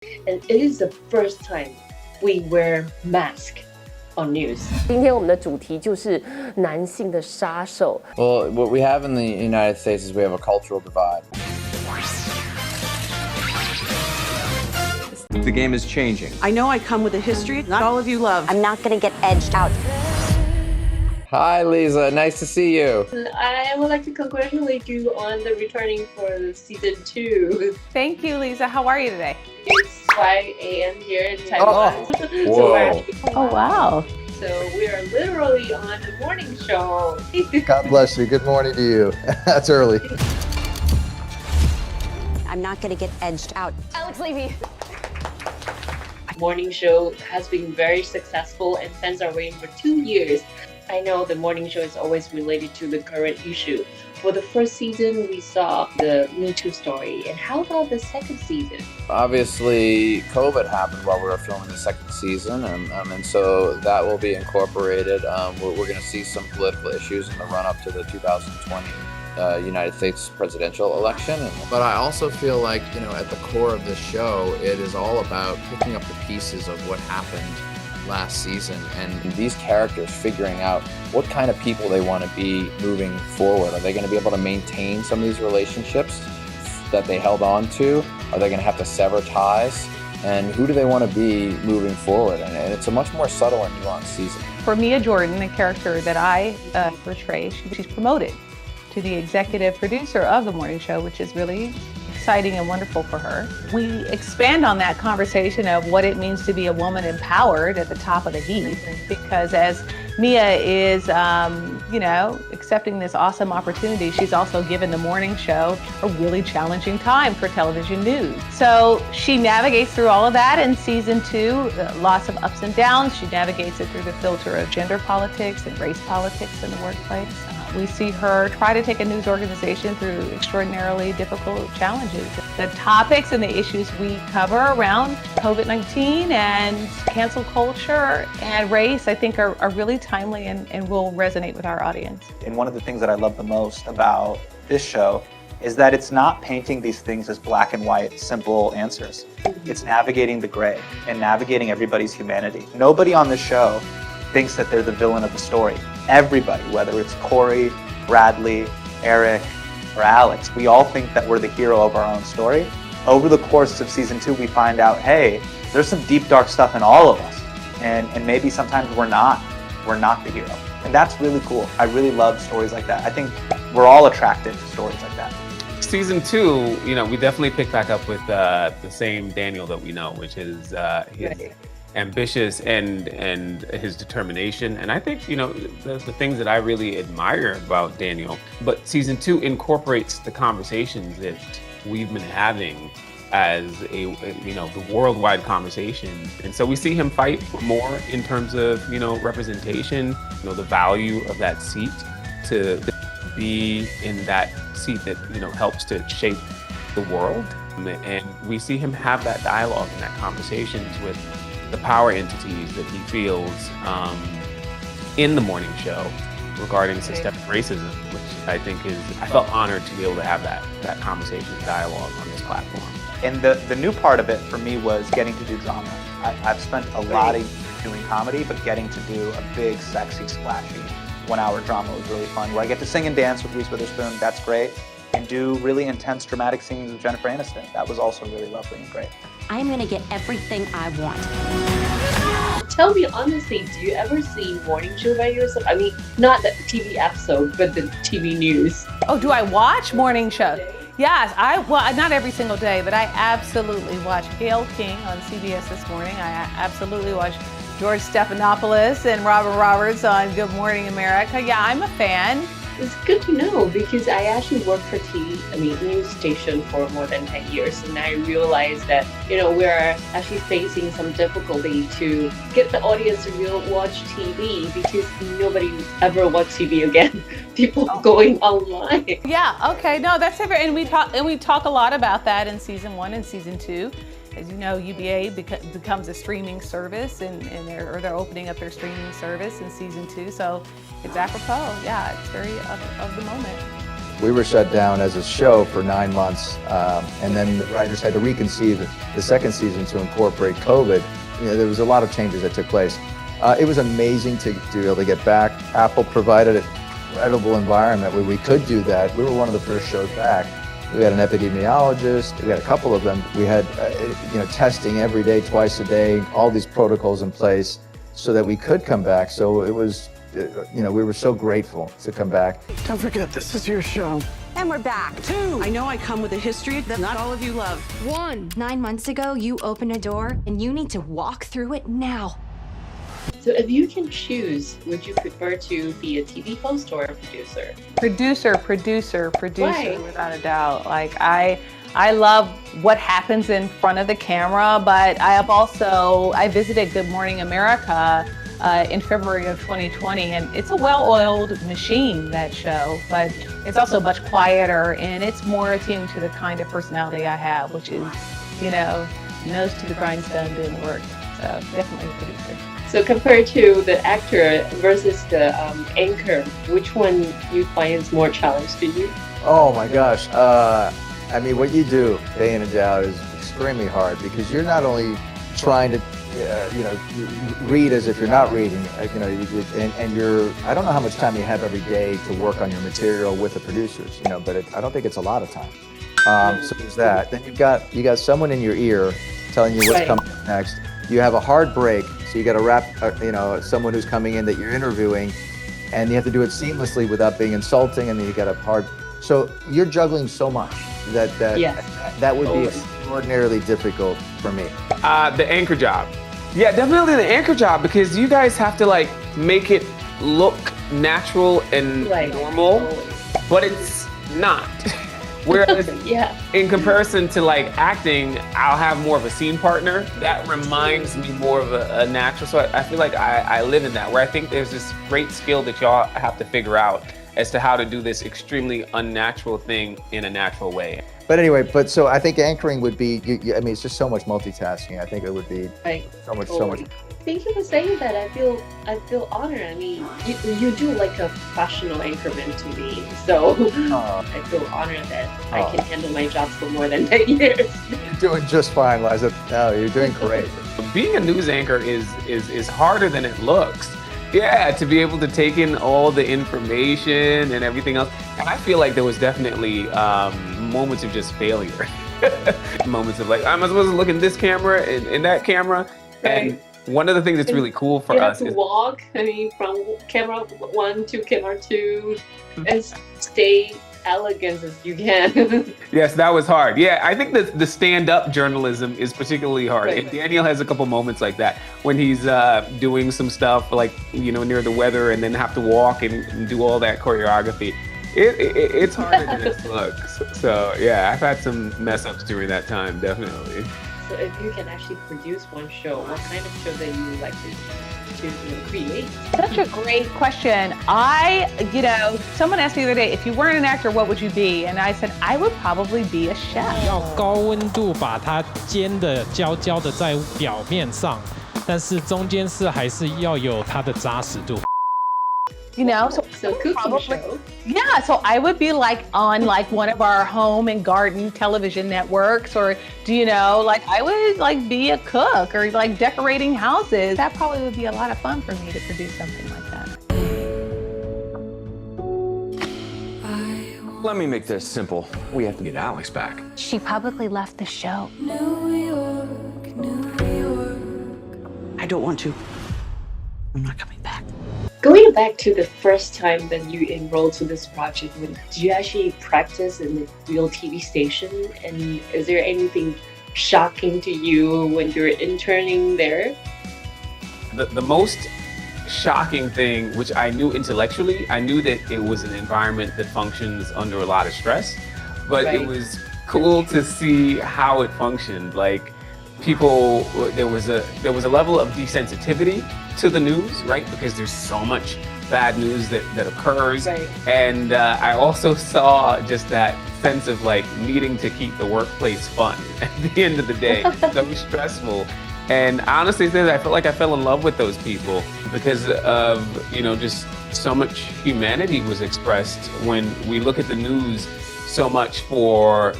And it is the first time we wear mask on news. 今天我们的主题就是男性的杀手。 Well, what we have in the United States is we have a cultural divide. The game is changing. I know I come with a history not all of you love. I'm not going to get edged out. Hi, Lisa. Nice to see you. I would like to congratulate you on the returning for season 2. Thank you, Lisa. How are you today? It's 5 a.m. here in Taiwan. Whoa. Oh, wow. So we are literally on the morning show. God bless you. Good morning to you. That's early. I'm not going to get edged out. Alex Levy. Morning show has been very successful and fans are waiting for 2 years. I know the morning show is always related to the current issue. For the first season, we saw the Me Too story. And how about the second season? Obviously, COVID happened while we were filming the second season, and so that will be incorporated. We're going to see some political issues in the run-up to the 2020 United States presidential election. But I also feel like, at the core of this show, it is all about picking up the pieces of what happened last season and These characters figuring out what kind of people they want to be moving forward. Are they going to be able to maintain some of these relationships that they held on to? Are they going to have to sever ties? And who do they want to be moving forward? And it's a much more subtle and nuanced season. For Mia Jordan, the character that I portray, she's promoted to the executive producer of the morning show, which is really exciting and wonderful for her. We expand on that conversation of what it means to be a woman empowered at the top of the heap, because as Mia is, accepting this awesome opportunity, she's also given the morning show a really challenging time for television news. So she navigates through all of that in season 2, lots of ups and downs. She navigates it through the filter of gender politics and race politics in the workplace. We see her try to take a news organization through extraordinarily difficult challenges. The topics and the issues we cover around COVID-19 and cancel culture and race, I think are really timely and will resonate with our audience. And one of the things that I love the most about this show is that it's not painting these things as black and white, simple answers. It's navigating the gray and navigating everybody's humanity. Nobody on this show thinks that they're the villain of the story. Everybody, whether it's Corey, Bradley, Eric, or Alex, we all think that we're the hero of our own story. Over the course of season 2, we find out, hey, there's some deep, dark stuff in all of us. And maybe sometimes we're not the hero. And that's really cool. I really love stories like that. I think we're all attracted to stories like that. Season 2, we definitely pick back up with the same Daniel that we know, which is his ambitious and his determination. And I think, the things that I really admire about Daniel. But season 2 incorporates the conversations that we've been having as the worldwide conversation. And so we see him fight more in terms of, representation, the value of that seat, to be in that seat that, helps to shape the world. And we see him have that dialogue and that conversations with the power entities that he feels in the morning show regarding systemic racism, which I think I felt honored to be able to have that conversation and dialogue on this platform. And the new part of it for me was getting to do drama. I've spent a lot of years doing comedy, but getting to do a big, sexy, splashy 1-hour drama was really fun, where I get to sing and dance with Reese Witherspoon, that's great, and do really intense, dramatic scenes with Jennifer Aniston. That was also really lovely and great. I'm going to get everything I want. Tell me honestly, do you ever see morning show by yourself? I mean, not the TV episode, but the TV news. Oh, do I watch morning shows? Yes, not every single day, but I absolutely watch Gayle King on CBS This Morning. I absolutely watch George Stephanopoulos and Robert Roberts on Good Morning America. Yeah, I'm a fan. It's good to know, because I actually worked for news station for more than 10 years, and I realized that, we're actually facing some difficulty to get the audience to watch TV, because nobody ever watch TV again. People going online. Yeah, okay, no, that's different, and we talk a lot about that in season 1 and season 2. As you know, UBA becomes a streaming service, and they're opening up their streaming service in season 2. So it's apropos. Yeah, it's very of the moment. we were shut down as a show for 9 months, and then the writers had to reconceive the second season to incorporate COVID. There was a lot of changes that took place. It was amazing to be able to get back. Apple provided an incredible environment where we could do that. We were one of the first shows back. We had an epidemiologist. We had a couple of them. We had testing every day, twice a day, all these protocols in place so that we could come back. So it was, we were so grateful to come back. Don't forget, this is your show. And we're back. 2, I know I come with a history that not all of you love. 1, 9 months ago, you opened a door and you need to walk through it now. So if you can choose, would you prefer to be a TV host or a producer? Producer, Why? without a doubt. Like I love what happens in front of the camera, but I visited Good Morning America in February of 2020, and it's a well-oiled machine, that show, but it's also much quieter and it's more attuned to the kind of personality I have, which is, nose to the grindstone doing the work. So definitely a producer. So compared to the actor versus the anchor, which one you find is more challenge to you? Oh my gosh. What you do day in and day out is extremely hard because you're not only trying to, read as if you're not reading, and you're, I don't know how much time you have every day to work on your material with the producers, but I don't think it's a lot of time. So there's that. Then you got someone in your ear telling you what's coming next. You have a hard break, so you got to wrap, someone who's coming in that you're interviewing, and you have to do it seamlessly without being insulting, and then you got a hard. So you're juggling so much that would be extraordinarily difficult for me. The anchor job. Yeah, definitely the anchor job, because you guys have to make it look natural and normal, but it's not. Whereas in comparison to acting, I'll have more of a scene partner that reminds me more of a natural. So I feel like I live in that, where I think there's this great skill that y'all have to figure out as to how to do this extremely unnatural thing in a natural way. But anyway, so I think anchoring would be, it's just so much multitasking. I think it would be so much. Thank you for saying that. I feel honored. You do like a professional anchorman to me. So I feel honored that I can handle my job for more than 10 years. You're doing just fine, Liza. No, you're doing great. Being a news anchor is harder than it looks. Yeah, to be able to take in all the information and everything else. And I feel like there was definitely moments of just failure. Moments of am I supposed to look in this camera and in that camera? And one of the things that's really cool for us is walk, from camera 1 to camera 2 and stay elegant as you can. Yes, that was hard. Yeah, I think the stand-up journalism is particularly hard. And Daniel has a couple moments like that when he's doing some stuff near the weather and then have to walk and do all that choreography. It's harder than it looks. So yeah, I've had some mess ups during that time, definitely. So if you can actually produce one show, what kind of show that you would like to create? Such a great question. Someone asked me the other day, if you weren't an actor, what would you be? And I said, I would probably be a chef. 要高温度把它煎得焦焦的在表面上，但是中间还是要有它的扎实度。So cooking show. Yeah, so I would be on one of our home and garden television networks, or I would be a cook or decorating houses. That probably would be a lot of fun for me to produce something like that. Let me make this simple. We have to get Alex back. She publicly left the show. New York. I don't want to. I'm not coming back. Going back to the first time that you enrolled to this project, did you actually practice in the real TV station? And is there anything shocking to you when you were interning there? The most shocking thing, which I knew intellectually, I knew that it was an environment that functions under a lot of stress, but it was cool to see how it functioned. People, there was a level of desensitivity to the news, right? Because there's so much bad news that occurs. And I also saw just that sense of needing to keep the workplace fun at the end of the day. So stressful. And honestly, I feel like I fell in love with those people because of, just so much humanity was expressed when we look at the news so much for,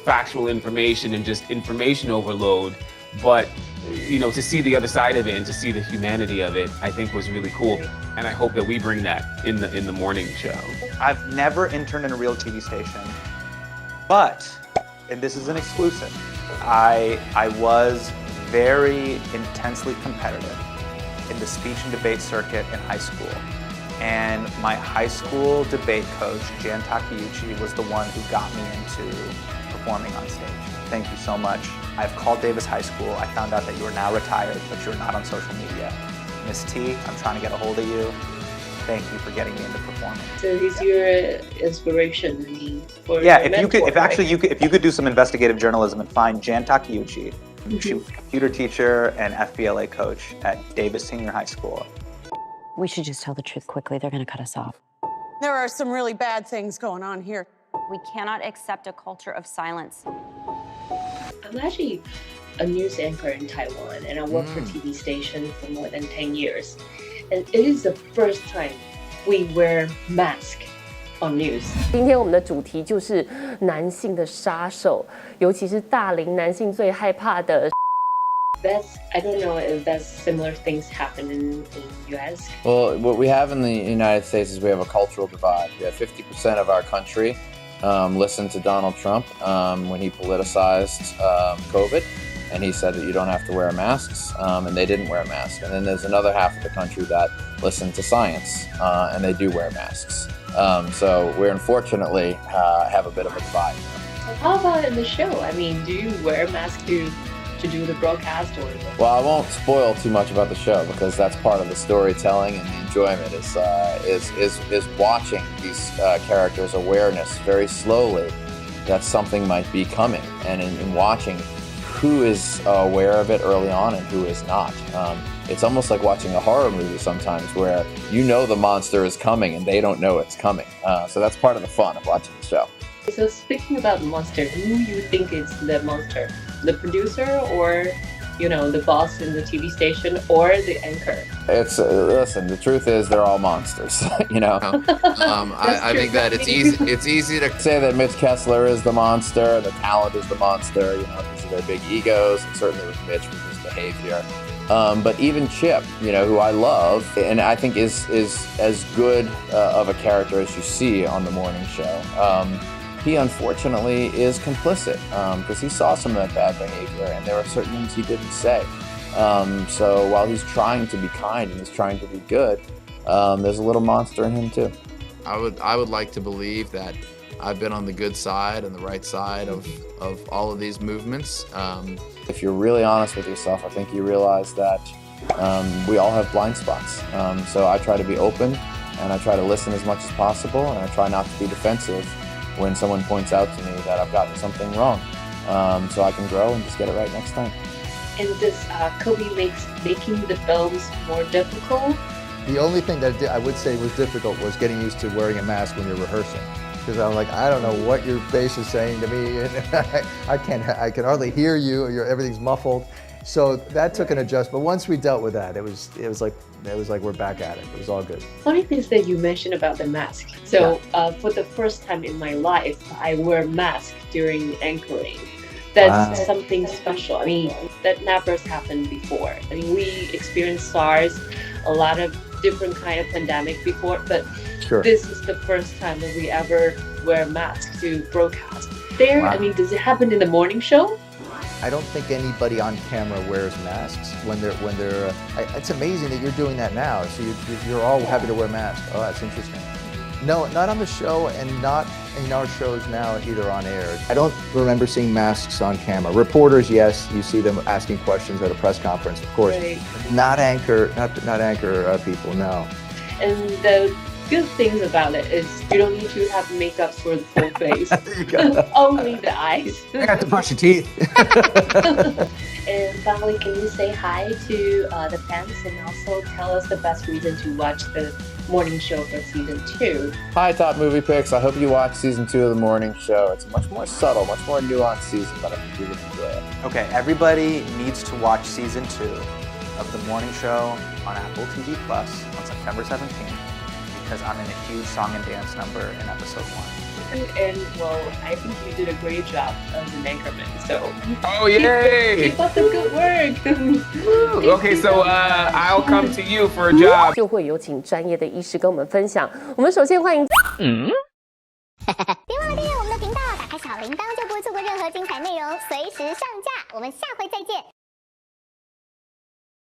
factual information and just information overload. But, to see the other side of it and to see the humanity of it, I think was really cool. And I hope that we bring that in the morning show. I've never interned in a real TV station, but, and this is an exclusive, I was very intensely competitive in the speech and debate circuit in high school. And my high school debate coach, Jan Takeuchi, was the one who got me into performing on stage. Thank you so much. I've called Davis High School. I found out that you are now retired, but you're not on social media. Miss T, I'm trying to get a hold of you. Thank you for getting me into performing. So he's your inspiration, for yeah, your if you could, mentor, if you could do some investigative journalism and find Jan Takeuchi, she was a computer teacher and FBLA coach at Davis Senior High School. We should just tell the truth quickly. They're going to cut us off. There are some really bad things going on here. We cannot accept a culture of silence. I'm actually a news anchor in Taiwan, and I worked for a TV station for more than 10 years. And it is the first time we wear mask on news. 今天我们的主题就是男性的杀手，尤其是大龄男性最害怕的。I don't know if that's similar things happen in US. Well, what we have in the United States is we have a cultural divide. We have 50% of our country listened to Donald Trump when he politicized COVID, and he said that you don't have to wear masks, and they didn't wear masks. And then there's another half of the country that listened to science, and they do wear masks. So we unfortunately have a bit of a divide. So how about in the show? I mean, do you wear a mask to do the broadcast or? Well, I won't spoil too much about the show because that's part of the storytelling and the enjoyment is watching these characters' awareness very slowly that something might be coming, and in watching who is aware of it early on and who is not. It's almost like watching a horror movie sometimes where the monster is coming and they don't know it's coming. So that's part of the fun of watching the show. So speaking about the monster, who you think is the monster? The producer or, the boss in the TV station or the anchor? It's listen. The truth is, they're all monsters. I think that it's easy to say that Mitch Kessler is the monster, the talent is the monster. Because of their big egos, and certainly with Mitch with his behavior. But even Chip, who I love, and I think is as good of a character as you see on the morning show. He unfortunately is complicit because he saw some of that bad behavior, and there are certain things he didn't say. So while he's trying to be kind and he's trying to be good, there's a little monster in him too. I would like to believe that I've been on the good side and the right side of all of these movements. If you're really honest with yourself, I think you realize that we all have blind spots. So I try to be open, and I try to listen as much as possible, and I try not to be defensive when someone points out to me that I've gotten something wrong, so I can grow and just get it right next time. And does COVID making the films more difficult? The only thing that I would say was difficult was getting used to wearing a mask when you're rehearsing. Because I'm like, I don't know what your face is saying to me, and I can hardly hear you. Everything's muffled. So that took an adjustment. But once we dealt with that, it was like we're back at it. It was all good. Funny things that you mentioned about the mask. So for the first time in my life, I wear a mask during anchoring. That's something special. I mean, that never happened before. I mean, we experienced SARS, a lot of different kind of pandemic before, but this is the first time that we ever wear masks to broadcast. I mean, does it happen in the morning show? I don't think anybody on camera wears masks when they're. It's amazing that you're doing that now. So you're all happy to wear masks. Oh, that's interesting. No, not on the show, and not in our shows now either on air. I don't remember seeing masks on camera. Reporters, yes, you see them asking questions at a press conference, of course. Right. Not anchor people, no. And the good things about it is you don't need to have makeup for the full face. Only the eyes. I got to brush your teeth. And finally, can you say hi to the fans and also tell us the best reason to watch the morning show for season 2? Hi, Top Movie Picks. I hope you watch season 2 of the morning show. It's a much more subtle, much more nuanced season, but I think you're going to enjoy it. Okay, everybody needs to watch season 2 of the morning show on Apple TV Plus on September 17th because I'm in a huge song and dance number in episode 1. And well, I think you did a great job as an anchorman. So yay! Keep up the good work. Okay, so I'll come to you for a job. 就会有请专业的医师跟我们分享。我们首先欢迎。别忘了订阅我们的频道，打开小铃铛就不会错过任何精彩内容，随时上架。我们下回再见。